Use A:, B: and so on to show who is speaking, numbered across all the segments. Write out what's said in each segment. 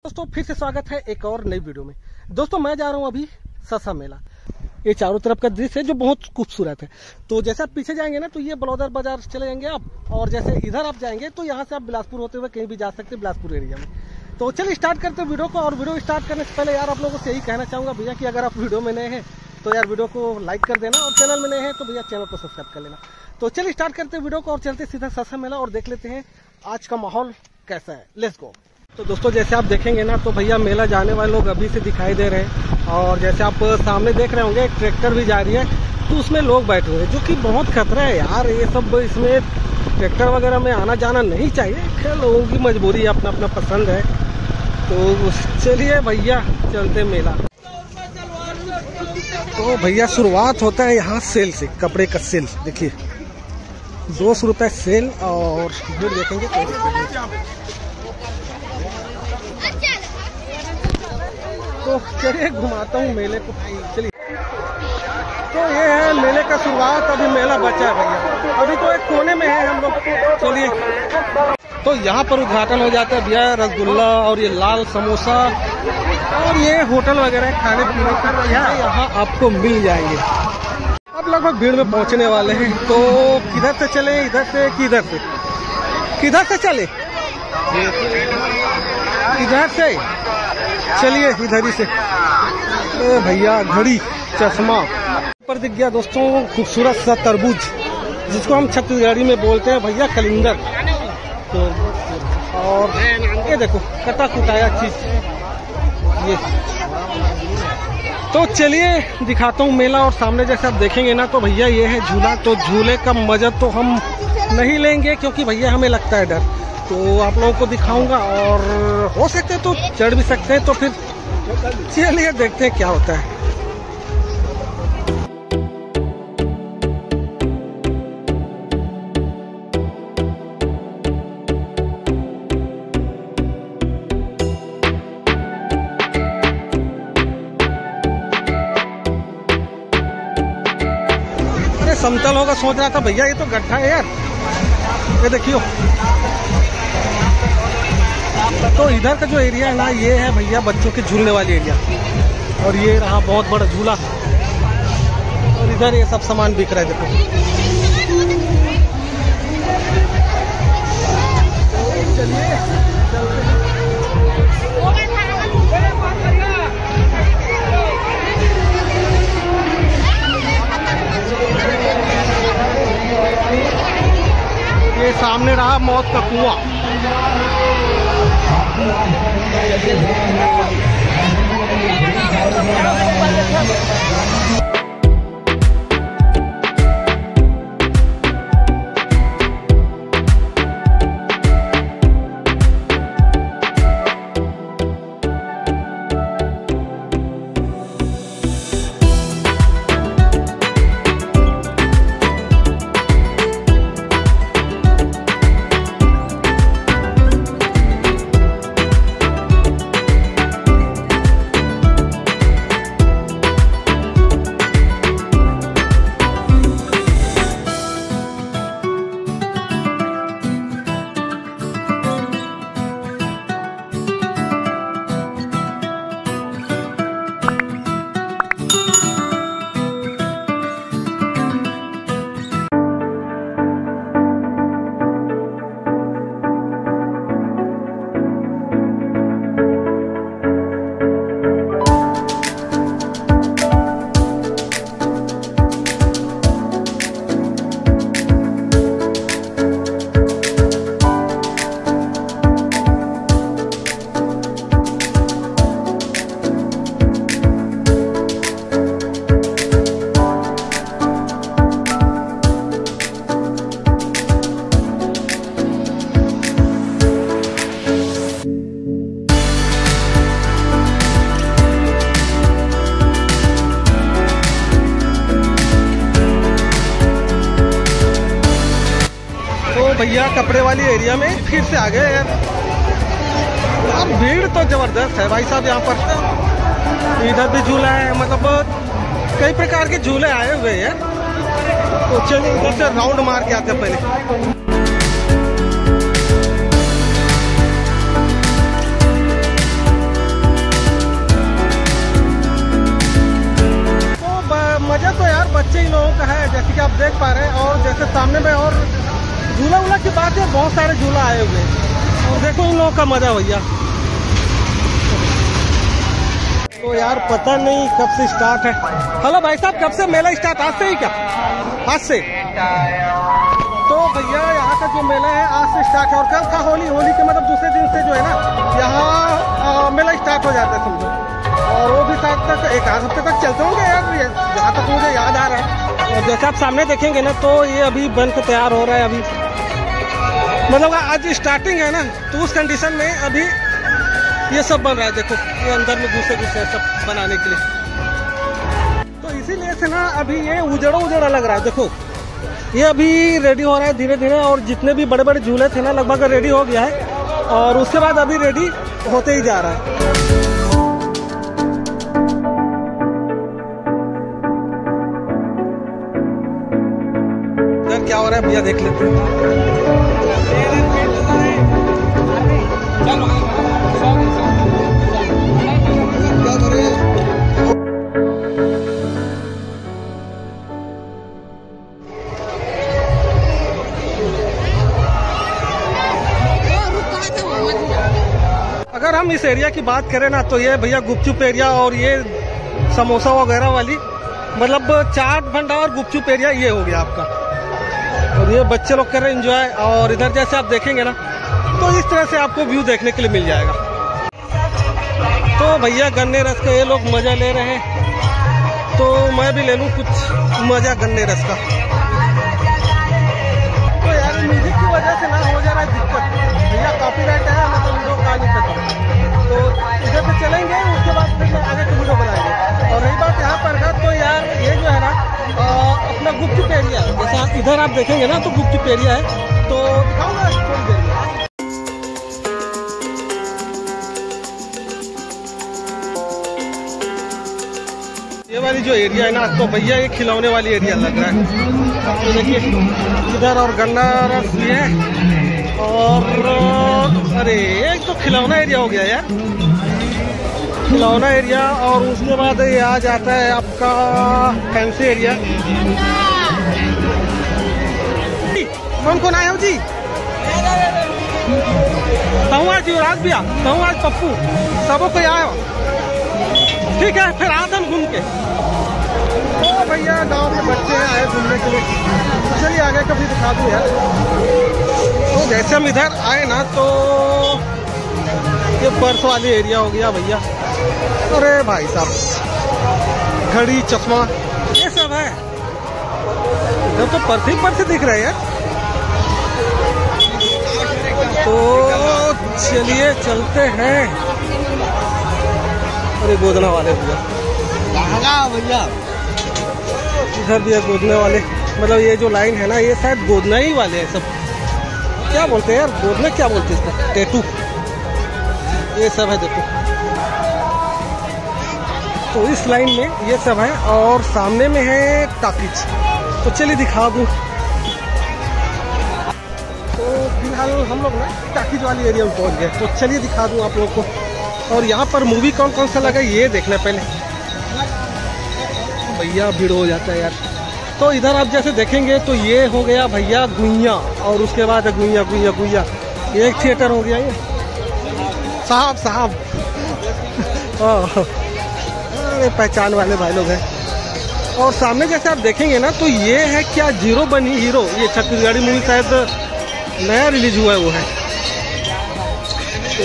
A: दोस्तों फिर से स्वागत है एक और नई वीडियो में। दोस्तों मैं जा रहा हूं अभी ससा मेला। ये चारों तरफ का दृश्य है जो बहुत खूबसूरत है। तो जैसे आप पीछे जाएंगे ना तो ये बलौदर बाजार चले जाएंगे आप, और जैसे इधर आप जाएंगे तो यहाँ से आप बिलासपुर होते हुए कहीं भी जा सकते हैं बिलासपुर एरिया में। तो चलिए स्टार्ट करते हैं वीडियो को। और वीडियो स्टार्ट करने से पहले यार आप लोगों से यही कहना चाहूँगा भैया कि अगर आप वीडियो में नए हैं तो यार वीडियो को लाइक कर देना, और चैनल में नए हैं तो भैया चैनल को सब्सक्राइब कर लेना। तो चलिए स्टार्ट करते हैं वीडियो को और चलते सीधा ससा मेला और देख लेते हैं आज का माहौल कैसा है। Let's go. तो दोस्तों जैसे आप देखेंगे ना तो भैया मेला जाने वाले लोग अभी से दिखाई दे रहे हैं, और जैसे आप सामने देख रहे होंगे एक ट्रैक्टर भी जा रही है तो उसमें लोग बैठे हुए हैं, जो कि बहुत खतरा है यार। ये सब इसमें ट्रैक्टर वगैरह में आना जाना नहीं चाहिए, खैर लोगों की मजबूरी है, अपना अपना पसंद है। तो चलिए भैया चलते मेला। तो भैया शुरुआत होता है यहाँ सेल से, कपड़े का सेल देखिए 200 रुपये सेल, और भीड़ देखेंगे तो चलिए घुमाता हूँ मेले को। चलिए तो ये है मेले का शुरुआत, अभी मेला बचा है भैया, अभी तो एक कोने में है हम लोग। चलिए तो यहाँ पर उद्घाटन हो जाता है भैया, रसगुल्ला और ये लाल समोसा और ये होटल वगैरह खाने पीने का यहाँ आपको मिल जाएंगे। अब लगभग भीड़ में पहुँचने वाले हैं, तो किधर से चले, इधर से कि इधर से, किधर से चले, इधर से चलिए, इधर ही से। भैया घड़ी चश्मा पर दिख गया दोस्तों, खूबसूरत सा तरबूज जिसको हम छत्तीसगढ़ी में बोलते हैं भैया कलिंदर। तो और ये देखो कटा कुटाया चीज ये। तो चलिए दिखाता हूँ मेला, और सामने जैसे आप देखेंगे ना तो भैया ये है झूला। तो झूले का मजा तो हम नहीं लेंगे क्योंकि भैया हमें लगता है डर, तो आप लोगों को दिखाऊंगा, और हो सकते तो चढ़ भी सकते हैं। तो फिर चलिए देखते हैं क्या होता है। अरे समतल होगा सोच रहा था भैया, ये तो गड्ढा है यार, ये देखियो। तो इधर का जो एरिया है ना ये है भैया बच्चों के झूलने वाली एरिया, और ये रहा बहुत बड़ा झूला, और इधर ये सब सामान बिक रहा है देखो। चलिए ये सामने रहा मौत का कुआं। भैया कपड़े वाली एरिया में फिर से आ गए यार। अब भीड़ तो जबरदस्त है भाई साहब यहाँ पर। इधर भी झूला है, मतलब कई प्रकार के झूले आए हुए हैं। तो चलिए इधर से राउंड मार के आते हैं पहले। इन लोगों का है, जैसे कि आप देख पा रहे हैं। और जैसे सामने में और झूला वूला की बात है, बहुत सारे झूला आए हुए हैं। और देखो इन लोगों का मजा भैया। तो यार पता नहीं कब से स्टार्ट है। हेलो भाई साहब, कब से मेला स्टार्ट? आज से ही क्या? आज से? तो भैया यहाँ का जो मेला है आज से स्टार्ट है। और कल था होली। होली के मतलब दूसरे दिन से जो है ना यहाँ मेला स्टार्ट हो जाता है समझो। और वो भी शायद तक एक आध हफ्ते तक चलते होंगे यार, जहाँ तक मुझे याद आ रहा है। और जैसे आप सामने देखेंगे ना तो ये अभी बन के तैयार हो रहा है। अभी मतलब आज स्टार्टिंग है ना, तो उस कंडीशन में अभी ये सब बन रहा है। देखो ये अंदर में घुसे सब बनाने के लिए। तो इसीलिए से ना अभी ये उजड़ा लग रहा है। देखो ये अभी रेडी हो रहा है धीरे धीरे। और जितने भी बड़े बड़े झूले थे ना लगभग रेडी हो गया है। और उसके बाद अभी रेडी होते ही जा रहा है। इधर क्या हो रहा है भैया देख लेते हैं। अगर हम इस एरिया की बात करें ना तो ये भैया गुपचुप एरिया और ये समोसा वगैरह वाली मतलब चाट भंडार और गुपचुप एरिया ये हो गया आपका। और ये बच्चे लोग कर रहे हैं एंजॉय। और इधर जैसे आप देखेंगे ना तो इस तरह से आपको व्यू देखने के लिए मिल जाएगा। तो भैया गन्ने रस का ये लोग मजा ले रहे हैं, तो मैं भी ले लूँ कुछ मजा गन्ने रस का। तो यार म्यूजिक की वजह से ना हो जा रहा है दिक्कत भैया, कॉपीराइट है ना तो वीडियो का नहीं करता। तो इधर से चलेंगे उसके बाद फिर आगे की वीडियो बनाएंगे। और रही बात यहाँ पर का तो यार ये जो है ना अपना गुपचुप एरिया, जैसा इधर आप देखेंगे ना तो गुपचुप एरिया है। तो दिखाऊंगा थोड़ी देर में। ये वाली जो एरिया है ना तो भैया ये खिलौने वाली एरिया लग रहा है। तो देखिए इधर और गन्ना रस भी है। और अरे एक तो खिलौना एरिया हो गया यार, खिलौना एरिया। और उसके बाद ये आ जाता है आपका फैंसी एरिया। कौन कौन आए हो जी? आज युवराज भैया, आज पप्पू, सबों को आए हो। ठीक है फिर आज हम घूम के। तो भैया गांव के बच्चे आए घूमने के लिए, चलिए आगे कभी दिखा दूँ यार। तो जैसे हम इधर आए ना तो ये पर्स वाली एरिया हो गया भैया। अरे भाई साहब घड़ी चश्मा ये सब है इधर। तो पर्स ही दिख रहे हैं यार। तो चलिए चलते हैं। अरे गोदना वाले भैया इधर भी है गोदने वाले। मतलब ये जो लाइन है ना ये शायद गोदना ही वाले हैं सब। क्या बोलते हैं यार गोदना, क्या बोलते हैं इसका? टैटू ये सब है देखो। तो इस लाइन में ये सब है। और सामने में है टाकीज। तो चलिए दिखा दूँ। तो फिलहाल हम लोग ना टाकीज वाली एरिया में पहुंच गए। तो चलिए दिखा दूँ आप लोग को। और यहाँ पर मूवी कौन कौन सा लगा ये देखना पहले। भैया भीड़ हो जाता है यार। तो इधर आप जैसे देखेंगे तो ये हो गया भैया गुइया। और उसके बाद गुइया गुइया गुइया ये एक थिएटर हो गया ये। साहब अरे पहचान वाले भाई लोग हैं। और सामने जैसे आप देखेंगे ना तो ये है क्या जीरो बनी हीरो। ये छत्तीसगढ़ी मूवी शायद नया रिलीज हुआ है वो है। तो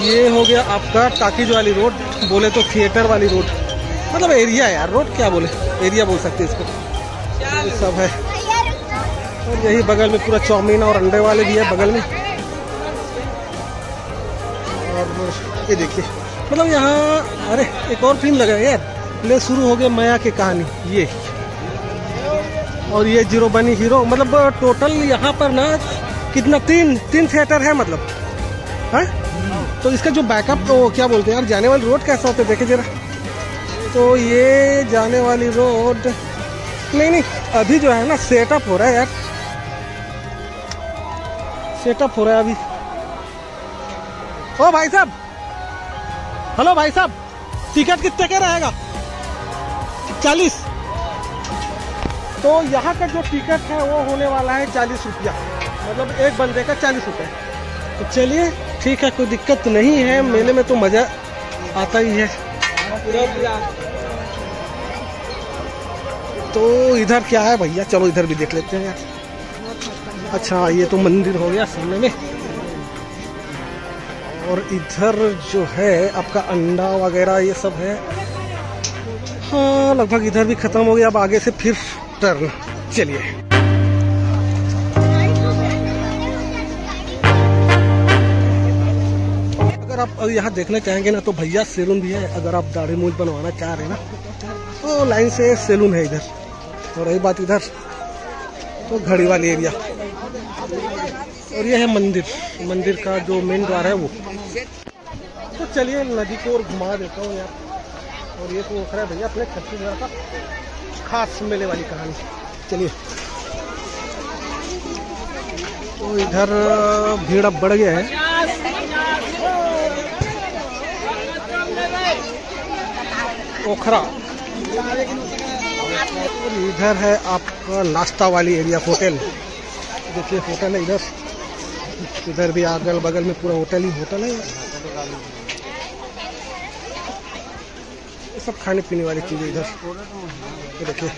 A: ये हो गया आपका टाकीज वाली रोड, बोले तो थिएटर वाली रोड। मतलब एरिया यार, रोड क्या बोले, एरिया बोल सकते हैं इसको। ये सब है। और यही बगल में पूरा चाउमीन और अंडे वाले भी है बगल में। और ये देखिए मतलब यहाँ अरे एक और फिल्म लगा यार, प्ले शुरू हो गया माया की कहानी ये। और ये जीरो बनी हीरो। मतलब टोटल यहाँ पर ना कितना तीन थिएटर है मतलब है। तो इसका जो बैकअप तो क्या बोलते हैं यार, जाने वाली रोड कैसा होता है देखे जरा। तो ये जाने वाली रोड नहीं अभी जो है ना सेटअप हो रहा है यार, सेटअप हो रहा है अभी। ओ भाई साहब, हेलो भाई साहब, टिकट कितने का रहेगा? 40। तो यहाँ का जो टिकट है वो होने वाला है 40 रुपया, मतलब एक बंदे का 40 रुपये। तो चलिए ठीक है, कोई दिक्कत नहीं है, मेले में तो मज़ा आता ही है। तो इधर क्या है भैया, चलो इधर भी देख लेते हैं यार। अच्छा ये तो मंदिर हो गया सामने में, और इधर जो है आपका अंडा वगैरह ये सब है। हाँ लगभग इधर भी खत्म हो गया, अब आगे से फिर टर्न। चलिए अगर आप यहाँ देखना चाहेंगे ना तो भैया सैलून भी है, अगर आप दाढ़ी मूंछ बनवाना चाह रहे हैं ना तो लाइन से सैलून है इधर। और रही बात इधर तो घड़ी वाली एरिया, और ये है मंदिर, मंदिर का जो मेन द्वार है वो। तो चलिए नदी को और घुमा देता हूँ यार। और ये तो खड़ा है भैया अपने छत्तीसगढ़ का खास मेले वाली कहानी। चलिए तो इधर भीड़ अब बढ़ गया है। ओखरा, और इधर है आपका नाश्ता वाली एरिया, होटल। देखिए होटल है इधर, इधर भी अगल बगल में पूरा होटल ही होटल है। ये सब खाने पीने वाली चीजें इधर, ये देखिए।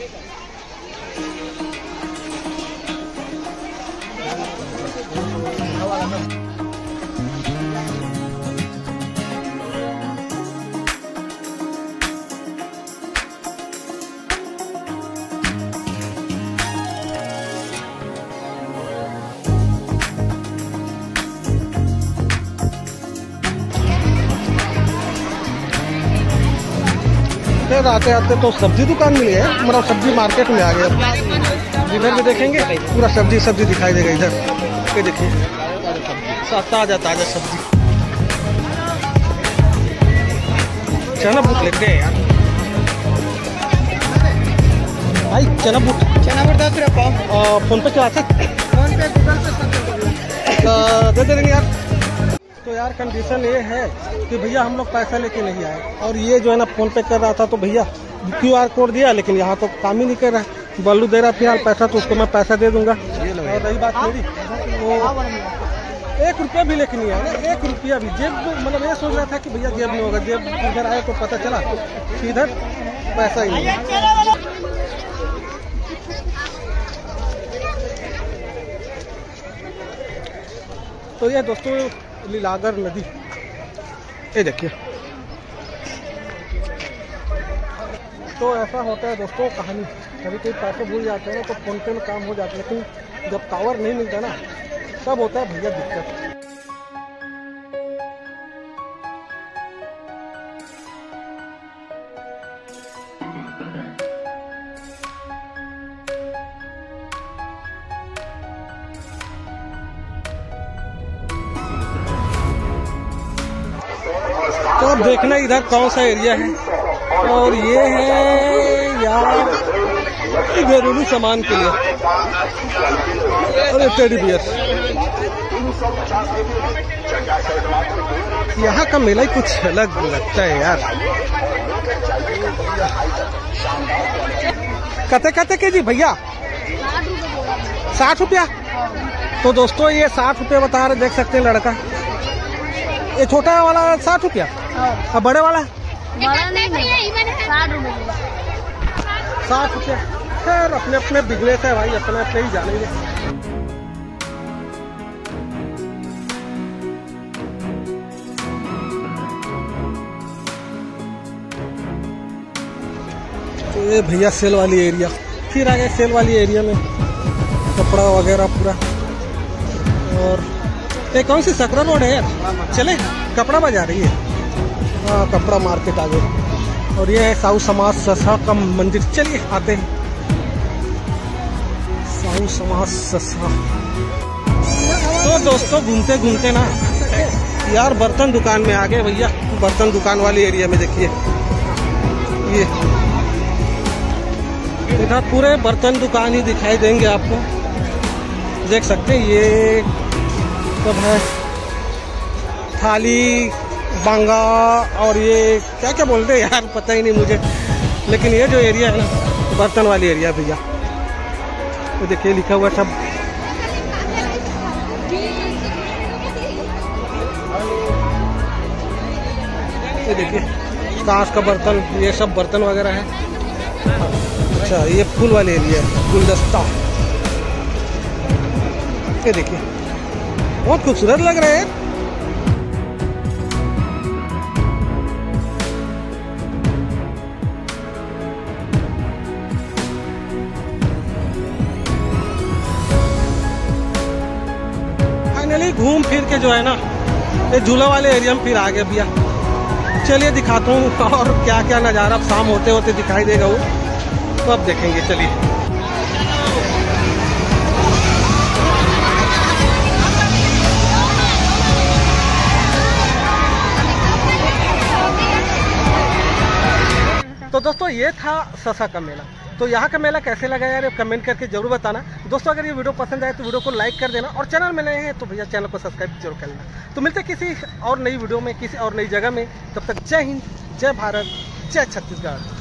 A: आते आते तो सब्जी दुकान मिली है, मतलब सब्जी मार्केट में आ गए। अब इधर भी देखेंगे पूरा सब्जी सब्जी दिखाई देगा इधर। ये देखिए ताजा ताजा सब्जी। चना बूट लेते हैं यार भाई, चना बूट 10 रुपये पाव। फोन पे चलाते, फोन पे गूगल पे दे देंगे यार। तो यार कंडीशन ये है कि भैया हम लोग पैसा लेके नहीं आए, और ये जो है ना फोन पे कर रहा था तो भैया QR कोड दिया, लेकिन यहाँ तो काम ही नहीं कर रहा है। बल्लू दे रहा फिलहाल पैसा, तो उसको मैं पैसा दे दूंगा। और रही बात मेरी, वो 1 रुपया भी लेके नहीं आया, 1 रुपया भी। जेब मतलब ये सोच रहा था कि भैया जेब नहीं होगा, जेब इधर आए तो पता चला इधर पैसा ही नहीं। तो ये दोस्तों लीलागर नदी, ये देखिए। तो ऐसा होता है दोस्तों कहानी, कभी कोई पैसे भूल जाते हैं ना तो फोन पे में काम हो जाता है, लेकिन जब टावर नहीं मिलता ना तब होता है भैया दिक्कत। तो अब देखना इधर कौन सा एरिया है, और ये है यार घरेलू सामान के लिए, और टेडी बियर। यहाँ का मेला ही कुछ अलग लगता है यार। कते के जी भैया 60 रुपया। तो दोस्तों ये 60 रुपया बता रहे, देख सकते हैं लड़का। ये छोटा वाला 60 रुपया, और बड़े वाला 60 रुपया। खैर अपने अपने बिजनेस है भाई, अपने अपने ही जानेंगे। तो ये भैया सेल वाली एरिया, फिर आ गए सेल वाली एरिया में कपड़ा वगैरह पूरा। और ये कौन सी सकरा रोड है यार, चले कपड़ा बाजार ही है। हाँ कपड़ा मार्केट आ गए। और ये है साहू समाज ससा का मंदिर। चलिए आते हैं साहू समाज ससा। तो दोस्तों घूमते घूमते ना यार बर्तन दुकान में आ गए भैया। बर्तन दुकान वाली एरिया में देखिए, ये इधर पूरे बर्तन दुकान ही दिखाई देंगे आपको, देख सकते हैं। ये सब है थाली बांगा, और ये क्या क्या बोलते हैं यार पता ही नहीं मुझे, लेकिन ये जो एरिया है ना बर्तन वाली एरिया भैया। ये देखिए लिखा हुआ सब, ये देखिए कांच का बर्तन, ये सब बर्तन वगैरह है। अच्छा ये फूल वाले एरिया है, गुलदस्ता। ये देखिए बहुत खूबसूरत लग रहा है। फाइनली घूम फिर के जो है ना ये झूला वाले एरिया में फिर आ गया भैया। चलिए दिखाता हूँ और क्या क्या नज़ारा अब शाम होते होते दिखाई देगा वो, तो अब देखेंगे। चलिए तो दोस्तों ये था ससा का मेला। तो यहाँ का मेला कैसे लगा यार, कमेंट करके जरूर बताना। दोस्तों अगर ये वीडियो पसंद आए तो वीडियो को लाइक कर देना, और चैनल में नए हैं तो भैया चैनल को सब्सक्राइब जरूर कर लेना। तो मिलते हैं किसी और नई वीडियो में, किसी और नई जगह में। तब तक जय हिंद, जय भारत, जय छत्तीसगढ़।